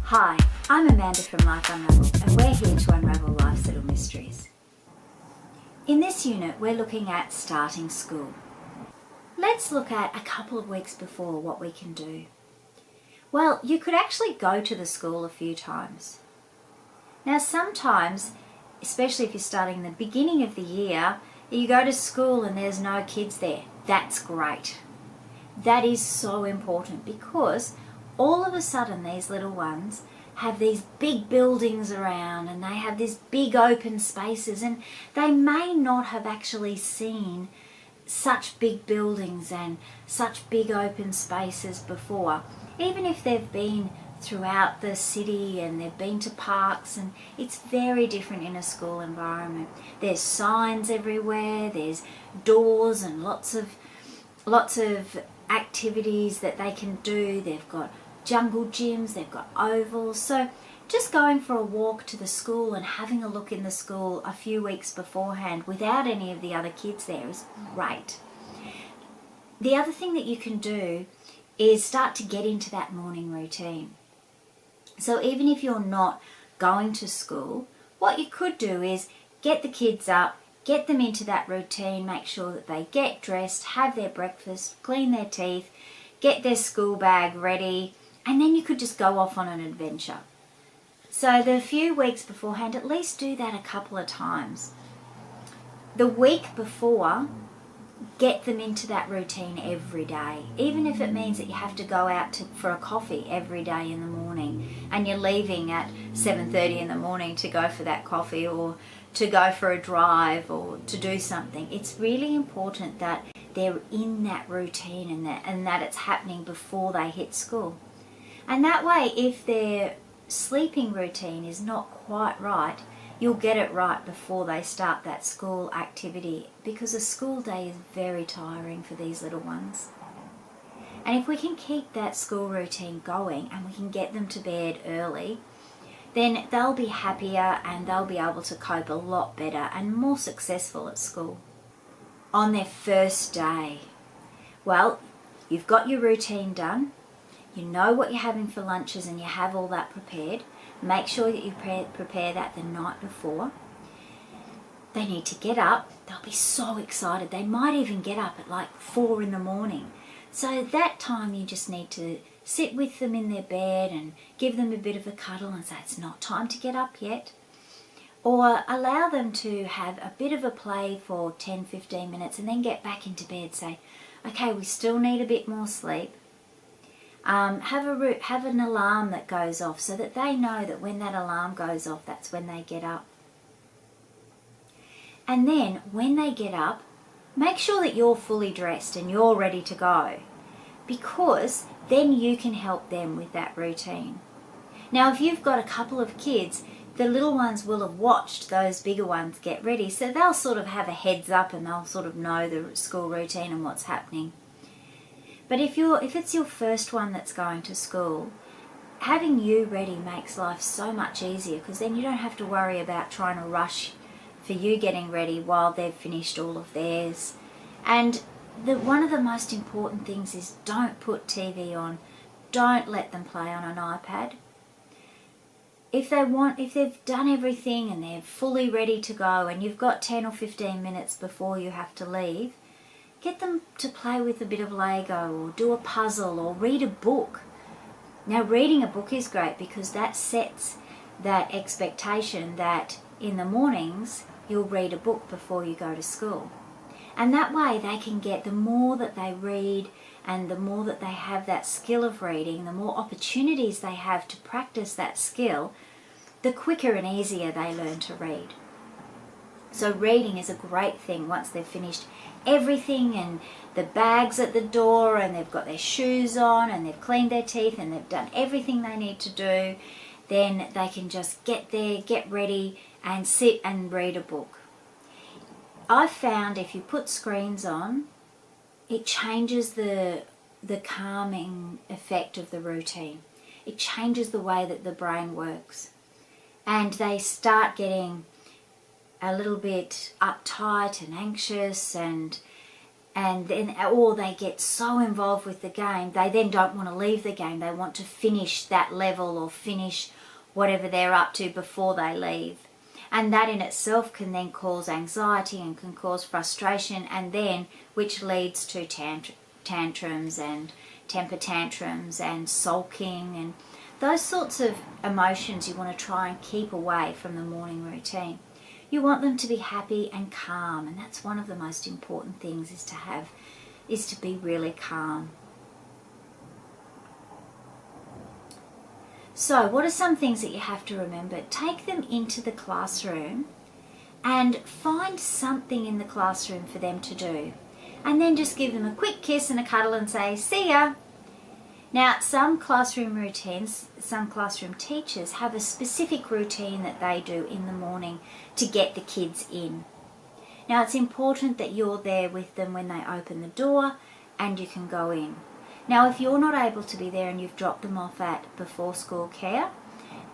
Hi, I'm Amanda from Life Unraveled, and we're here to unravel life's little mysteries. In this unit, we're looking at starting school. Let's look at a couple of weeks before what we can do. Well, you could actually go to the school a few times. Now, sometimes, especially if you're starting in the beginning of the year, you go to school and there's no kids there. That's great. That is so important because all of a sudden these little ones have these big buildings around and they have these big open spaces, and they may not have actually seen such big buildings and such big open spaces before, even if they've been throughout the city and they've been to parks, and it's very different in a school environment. There's signs everywhere, there's doors and lots of activities that they can do. They've got jungle gyms, they've got ovals. So just going for a walk to the school and having a look in the school a few weeks beforehand without any of the other kids there is great. The other thing that you can do is start to get into that morning routine. So even if you're not going to school, what you could do is get the kids up, get them into that routine, make sure that they get dressed, have their breakfast, clean their teeth, get their school bag ready, and then you could just go off on an adventure. So the few weeks beforehand, at least do that a couple of times. The week before, get them into that routine every day, even if it means that you have to go out for a coffee every day in the morning and you're leaving at 7:30 in the morning to go for that coffee or to go for a drive or to do something. It's really important that they're in that routine and that it's happening before they hit school. And that way, if their sleeping routine is not quite right, you'll get it right before they start that school activity, because a school day is very tiring for these little ones. And if we can keep that school routine going and we can get them to bed early, then they'll be happier and they'll be able to cope a lot better and more successful at school. On their first day, well, you've got your routine done. You know what you're having for lunches and you have all that prepared. Make sure that you prepare that the night before. They need to get up. They'll be so excited. They might even get up at like 4 in the morning. So that time you just need to sit with them in their bed and give them a bit of a cuddle and say it's not time to get up yet. Or allow them to have a bit of a play for 10-15 minutes and then get back into bed. Say, okay, we still need a bit more sleep. Have an alarm that goes off so that they know that when that alarm goes off, that's when they get up. And then when they get up, make sure that you're fully dressed and you're ready to go, because then you can help them with that routine. Now, if you've got a couple of kids, the little ones will have watched those bigger ones get ready, so they'll sort of have a heads up and they'll sort of know the school routine and what's happening. But if it's your first one that's going to school, having you ready makes life so much easier, because then you don't have to worry about trying to rush for you getting ready while they've finished all of theirs. And one of the most important things is don't put TV on. Don't let them play on an iPad. If they've done everything and they're fully ready to go and you've got 10 or 15 minutes before you have to leave, get them to play with a bit of Lego or do a puzzle or read a book. Now, reading a book is great because that sets that expectation that in the mornings you'll read a book before you go to school. And that way they can get, the more that they read and the more that they have that skill of reading, the more opportunities they have to practice that skill, the quicker and easier they learn to read. So reading is a great thing once they've finished everything and the bag's at the door and they've got their shoes on and they've cleaned their teeth and they've done everything they need to do. Then they can just get there, get ready and sit and read a book. I've found if you put screens on, it changes the calming effect of the routine. It changes the way that the brain works. And they start getting a little bit uptight and anxious, and and then, or they get so involved with the game, they then don't want to leave the game. They want to finish that level or finish whatever they're up to before they leave. And that in itself can then cause anxiety and can cause frustration, and then which leads to tantrums and temper tantrums and sulking, and those sorts of emotions you want to try and keep away from the morning routine. You want them to be happy and calm, and that's one of the most important things, is to be really calm. So what are some things that you have to remember? Take them into the classroom and find something in the classroom for them to do. And then just give them a quick kiss and a cuddle and say, see ya. Now, some classroom routines, some classroom teachers have a specific routine that they do in the morning to get the kids in. Now, it's important that you're there with them when they open the door and you can go in. Now, if you're not able to be there and you've dropped them off at before school care,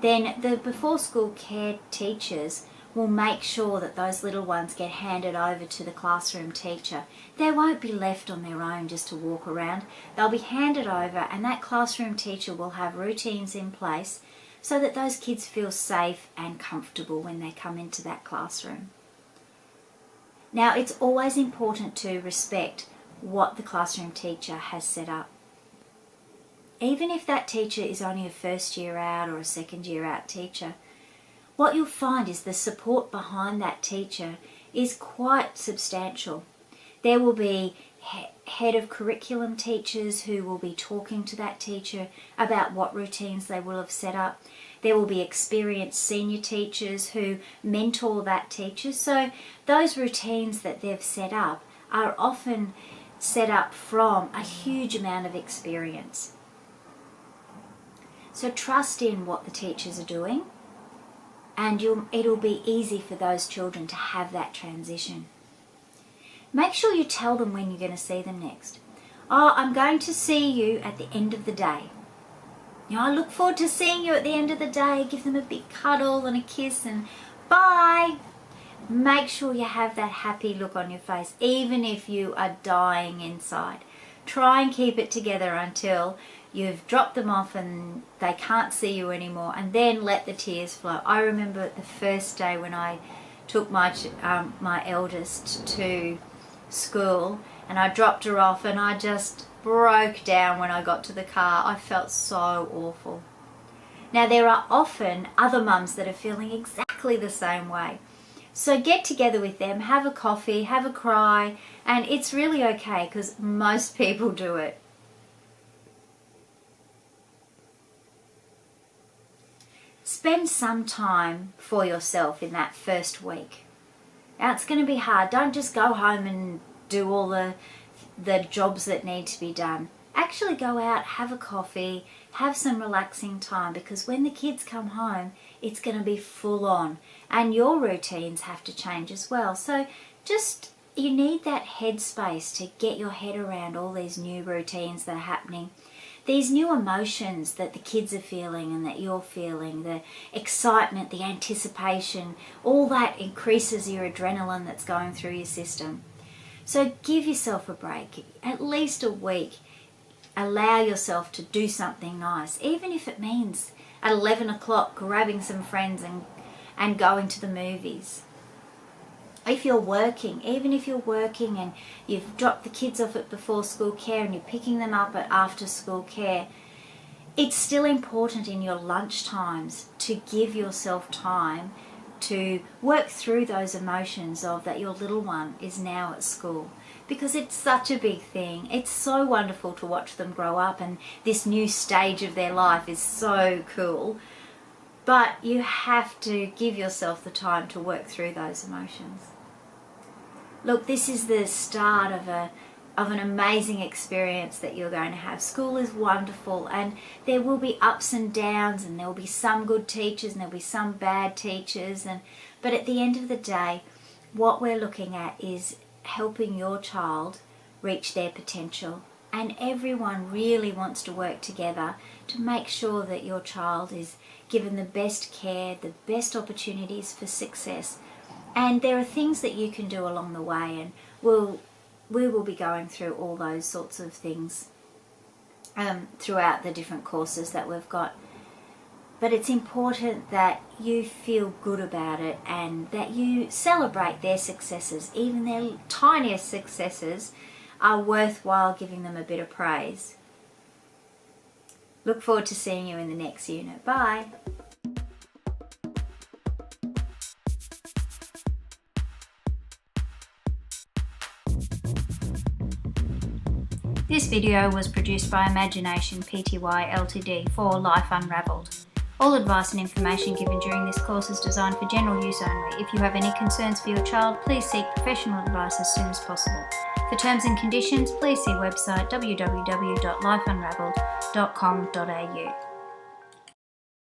then the before school care teachers will make sure that those little ones get handed over to the classroom teacher. They won't be left on their own just to walk around. They'll be handed over, and that classroom teacher will have routines in place so that those kids feel safe and comfortable when they come into that classroom. Now, it's always important to respect what the classroom teacher has set up. Even if that teacher is only a first year out or a second year out teacher, what you'll find is the support behind that teacher is quite substantial. There will be head of curriculum teachers who will be talking to that teacher about what routines they will have set up. There will be experienced senior teachers who mentor that teacher. So those routines that they've set up are often set up from a huge amount of experience. So trust in what the teachers are doing, and it'll be easy for those children to have that transition. Make sure you tell them when you're going to see them next. Oh, I'm going to see you at the end of the day. I look forward to seeing you at the end of the day. Give them a big cuddle and a kiss and bye. Make sure you have that happy look on your face, even if you are dying inside. Try and keep it together until you've dropped them off and they can't see you anymore, and then let the tears flow. I remember the first day when I took my eldest to school and I dropped her off, and I just broke down when I got to the car. I felt so awful. Now, there are often other mums that are feeling exactly the same way. So get together with them, have a coffee, have a cry, and it's really okay because most people do it. Spend some time for yourself in that first week. Now, it's going to be hard. Don't just go home and do all the jobs that need to be done. Actually go out, have a coffee, have some relaxing time, because when the kids come home, it's going to be full on, and your routines have to change as well. So you need that headspace to get your head around all these new routines that are happening. These new emotions that the kids are feeling and that you're feeling, the excitement, the anticipation, all that increases your adrenaline that's going through your system. So give yourself a break, at least a week. Allow yourself to do something nice, even if it means at 11 o'clock grabbing some friends and going to the movies. If you're working, even if you're working and you've dropped the kids off at before school care and you're picking them up at after school care, it's still important in your lunch times to give yourself time to work through those emotions of that your little one is now at school, because it's such a big thing. It's so wonderful to watch them grow up, and this new stage of their life is so cool. But you have to give yourself the time to work through those emotions. Look, this is the start of an amazing experience that you're going to have. School is wonderful, and there will be ups and downs, and there will be some good teachers and there will be some bad teachers, but at the end of the day, what we're looking at is helping your child reach their potential, and everyone really wants to work together to make sure that your child is given the best care, the best opportunities for success. And there are things that you can do along the way, and we'll we will be going through all those sorts of things throughout the different courses that we've got. But it's important that you feel good about it and that you celebrate their successes. Even their tiniest successes are worthwhile giving them a bit of praise. Look forward to seeing you in the next unit. Bye. This video was produced by Imagination Pty Ltd for Life Unravelled. All advice and information given during this course is designed for general use only. If you have any concerns for your child, please seek professional advice as soon as possible. For terms and conditions, please see website www.lifeunravelled.com.au.